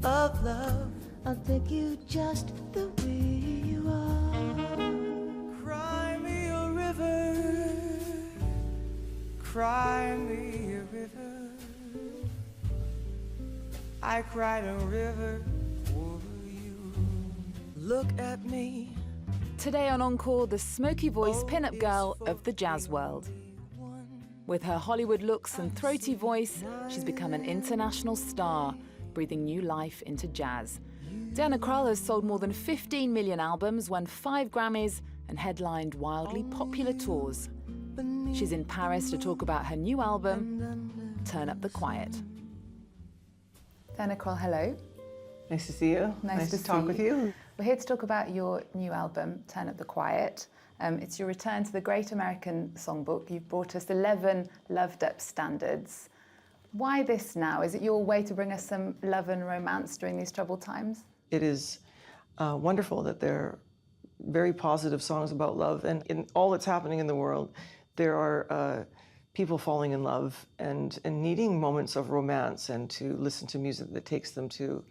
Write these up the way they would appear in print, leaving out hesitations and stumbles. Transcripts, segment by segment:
of love. I'll take you just the way you are. Cry me a river, cry me a river. I cried a river for you. Look at me. Today on Encore, the smoky-voiced pin-up girl of the jazz world. With her Hollywood looks and throaty voice, she's become an international star, breathing new life into jazz. Diana Krall has sold more than 15 million albums, won 5 Grammys, and headlined wildly popular tours. She's in Paris to talk about her new album, Turn Up the Quiet. Diana Krall, hello. Nice to see you. Nice to talk with you. We're here to talk about your new album, Turn Up the Quiet. It's your return to the Great American Songbook. You've brought us 11 loved-up standards. Why this now? Is it your way to bring us some love and romance during these troubled times? It is wonderful that there are very positive songs about love, and in all that's happening in the world, there are people falling in love and needing moments of romance and to listen to music that takes them to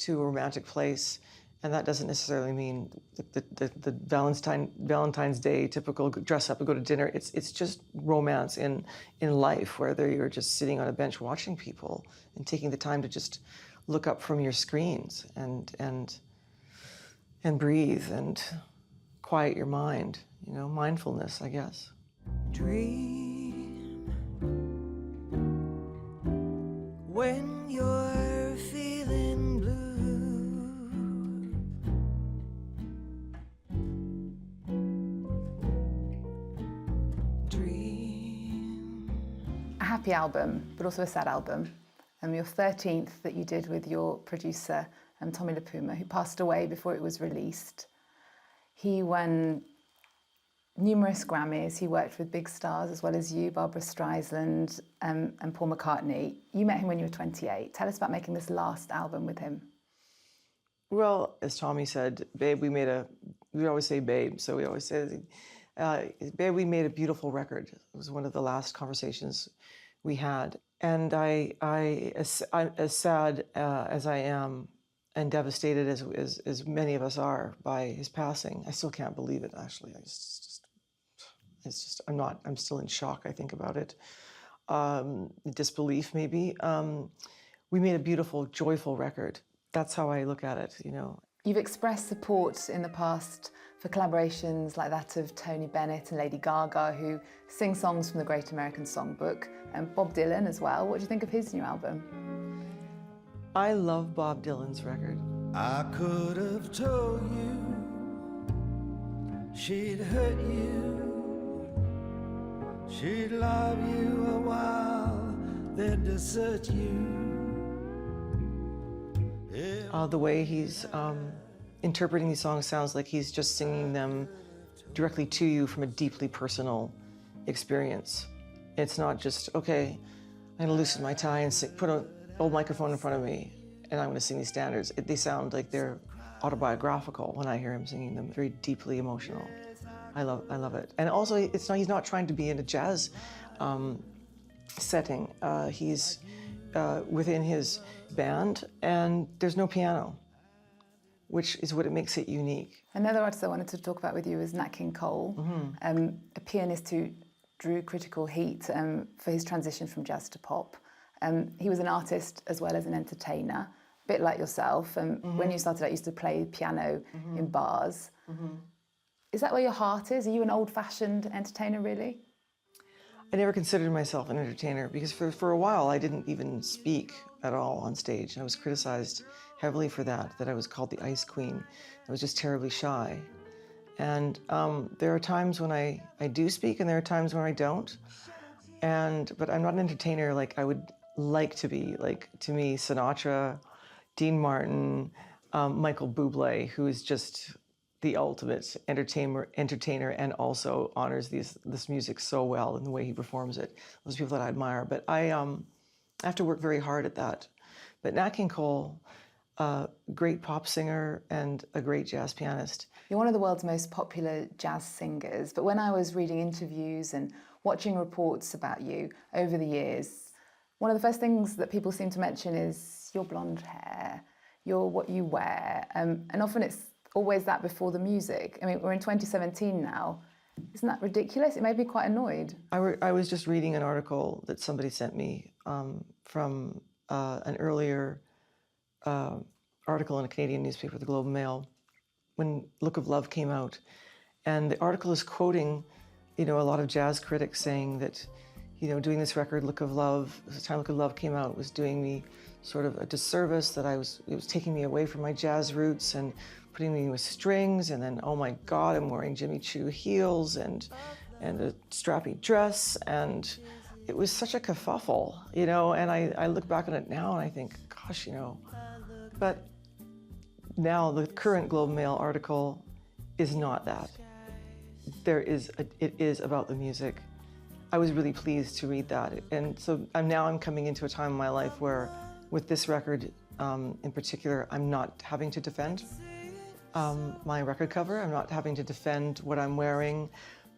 a romantic place. And that doesn't necessarily mean the Valentine's Day typical dress up and go to dinner. It's just romance in life, whether you're just sitting on a bench watching people and taking the time to just look up from your screens and breathe and quiet your mind. You know, mindfulness, I guess. Dream when you're feeling blue. A happy album, but also a sad album. Your 13th that you did with your producer, Tommy LiPuma, who passed away before it was released. He won numerous Grammys. He worked with big stars as well as you, Barbra Streisand and Paul McCartney. You met him when you were 28. Tell us about making this last album with him. Well, as Tommy said, babe, we always say babe, so we always say, babe, we made a beautiful record. It was one of the last conversations we had. And as sad as I am and devastated as many of us are by his passing, I still can't believe it, actually. I'm still in shock, I think, about it. Disbelief, maybe. We made a beautiful, joyful record. That's how I look at it, you know. You've expressed support in the past for collaborations like that of Tony Bennett and Lady Gaga, who sing songs from the Great American Songbook, and Bob Dylan as well. What do you think of his new album? I love Bob Dylan's record. I could have told you she'd hurt you, she'd love you a while, then desert you. The way he's interpreting these songs sounds like he's just singing them directly to you from a deeply personal experience. It's not just, okay, I'm gonna loosen my tie and put an old microphone in front of me and I'm gonna sing these standards. They sound like they're autobiographical when I hear him singing them, very deeply emotional. I love it. And also, he's not trying to be in a jazz setting. He's within his band, and there's no piano, which is what makes it unique. Another artist I wanted to talk about with you is Nat King Cole, a pianist who drew critical heat for his transition from jazz to pop. He was an artist as well as an entertainer, a bit like yourself. When you started out, you used to play piano in bars. Is that where your heart is? Are you an old-fashioned entertainer, really? I never considered myself an entertainer because for a while I didn't even speak at all on stage. I was criticized heavily for that I was called the Ice Queen. I was just terribly shy. And there are times when I do speak and there are times when I don't. But I'm not an entertainer like I would like to be. Like, to me, Sinatra, Dean Martin, Michael Bublé, who is just the ultimate entertainer and also honors this music so well in the way he performs it. Those people that I admire. But I have to work very hard at that. But Nat King Cole, great pop singer and a great jazz pianist. You're one of the world's most popular jazz singers, but when I was reading interviews and watching reports about you over the years, one of the first things that people seem to mention is your blonde hair. you're what you wear, and often it's always that before the music. I mean, we're in 2017 now. Isn't that ridiculous? It made me quite annoyed. I was just reading an article that somebody sent me from an earlier article in a Canadian newspaper, the Globe and Mail, when Look of Love came out. And the article is quoting, a lot of jazz critics saying that, doing this record, Look of Love, the time Look of Love came out, was doing me sort of a disservice, that it was taking me away from my jazz roots and putting me with strings, and then, oh my God, I'm wearing Jimmy Choo heels and a strappy dress, and it was such a kerfuffle, and I look back on it now and I think, gosh, but now the current Globe and Mail article is not that. It is about the music. I was really pleased to read that, and so I'm coming into a time in my life where, with this record in particular, I'm not having to defend my record cover. I'm not having to defend what I'm wearing,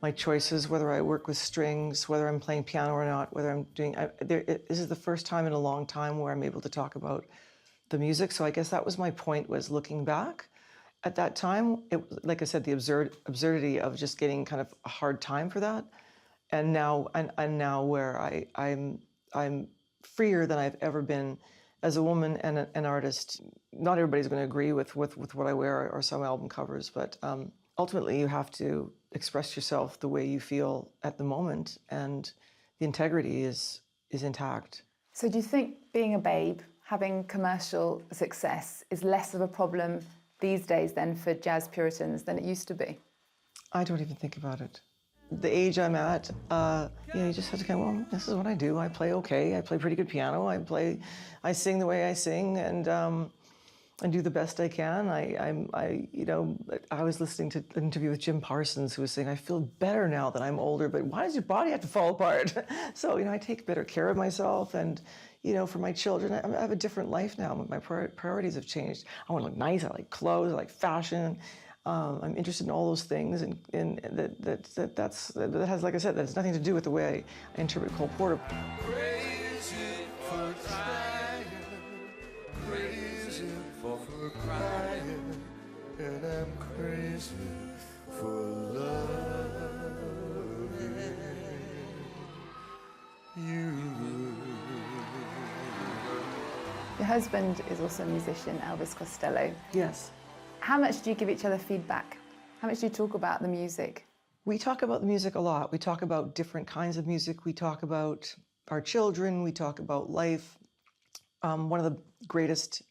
my choices, whether I work with strings, whether I'm playing piano or not, whether I'm doing. This is the first time in a long time where I'm able to talk about the music. So I guess that was my point, was looking back. At that time, like I said, the absurdity of just getting kind of a hard time for that, and now where I'm freer than I've ever been as a woman and an artist. Not everybody's going to agree with what I wear or some album covers, but ultimately you have to express yourself the way you feel at the moment, and the integrity is intact. So do you think being a babe, having commercial success, is less of a problem these days then for jazz puritans than it used to be? I don't even think about it. The age I'm at, you just have to kind of, well, this is what I do. I play okay. I play pretty good piano. I sing the way I sing, and do the best I can. I was listening to an interview with Jim Parsons, who was saying, I feel better now that I'm older, but why does your body have to fall apart? So, I take better care of myself, and, for my children, I have a different life now. My priorities have changed. I want to look nice. I like clothes. I like fashion. I'm interested in all those things, and that has, like I said, that has nothing to do with the way I interpret Cole Porter. Crazy for trying, crazy for crying, and I'm crazy for loving you. Your husband is also a musician, Elvis Costello. Yes. How much do you give each other feedback? How much do you talk about the music? We talk about the music a lot. We talk about different kinds of music. We talk about our children. We talk about life. One of the greatest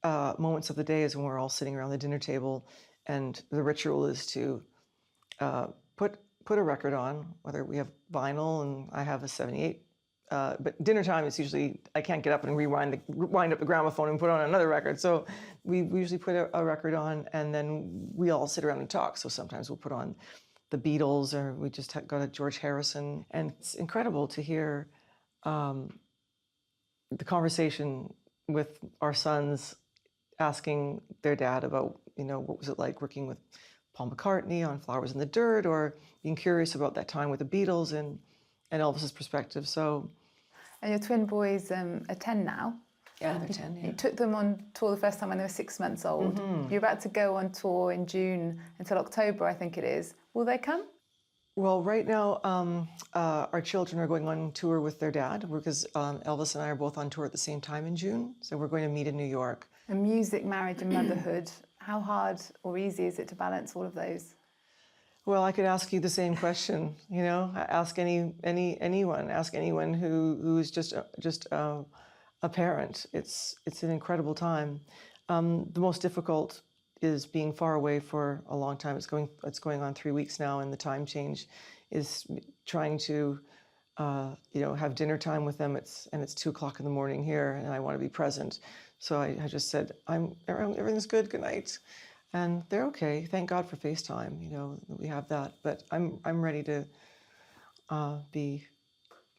moments of the day is when we're all sitting around the dinner table, and the ritual is to put a record on, whether we have vinyl, and I have a 78. But dinner time is usually, I can't get up and wind up the gramophone and put on another record. So we usually put a record on, and then we all sit around and talk. So sometimes we'll put on the Beatles, or we just got a George Harrison. And it's incredible to hear the conversation with our sons asking their dad about, what was it like working with Paul McCartney on Flowers in the Dirt, or being curious about that time with the Beatles and Elvis's perspective. So. And your twin boys are 10 now. Yeah, they're 10, yeah. You took them on tour the first time when they were 6 months old. Mm-hmm. You're about to go on tour in June until October, I think it is. Will they come? Well, right now, our children are going on tour with their dad, because Elvis and I are both on tour at the same time in June. So we're going to meet in New York. And music, marriage and motherhood, how hard or easy is it to balance all of those? Well, I could ask you the same question. Ask anyone. Ask anyone who is just a parent. It's an incredible time. The most difficult is being far away for a long time. It's going on 3 weeks now, and the time change is trying to have dinner time with them. It's 2:00 in the morning here, and I want to be present. So I just said, everything's good. Good night. And they're okay. Thank God for FaceTime. We have that. But I'm ready to be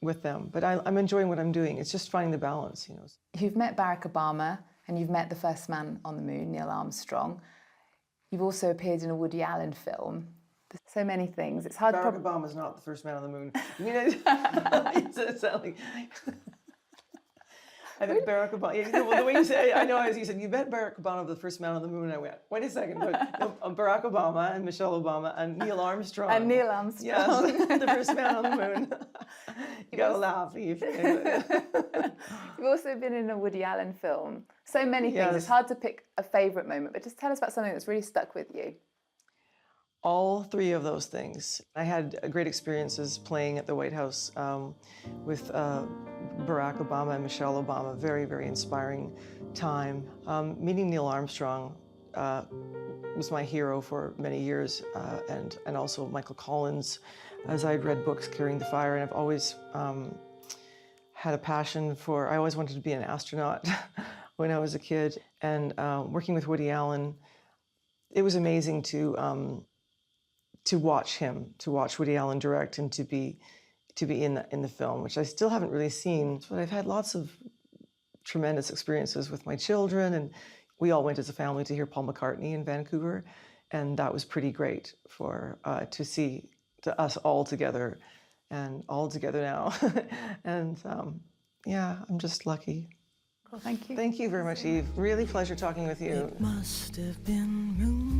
with them. But I'm enjoying what I'm doing. It's just finding the balance. You've met Barack Obama, and you've met the first man on the moon, Neil Armstrong. You've also appeared in a Woody Allen film. So many things. It's hard. Barack Obama's not the first man on the moon. I bet Barack Obama. Yeah, well, the way you said, I know, you said, you bet Barack Obama the first man on the moon. And I went, wait a second, but Barack Obama and Michelle Obama and Neil Armstrong. And Neil Armstrong. Yes, the first man on the moon. You gotta laugh. You've also been in a Woody Allen film. So many things. Yes. It's hard to pick a favourite moment, but just tell us about something that's really stuck with you. All three of those things. I had great experiences playing at the White House with Barack Obama and Michelle Obama. Very, very inspiring time. Meeting Neil Armstrong was my hero for many years, and also Michael Collins, as I'd read books Carrying the Fire, and I've always had a passion for, I always wanted to be an astronaut when I was a kid, and working with Woody Allen, it was amazing to watch him, to watch Woody Allen direct, and to be in the film, which I still haven't really seen. But I've had lots of tremendous experiences with my children, and we all went as a family to hear Paul McCartney in Vancouver, and that was pretty great for to see us all together, and all together now. And yeah, I'm just lucky. Well, thank you. Thank you very much, Eve. Really pleasure talking with you. It must have been moonlight.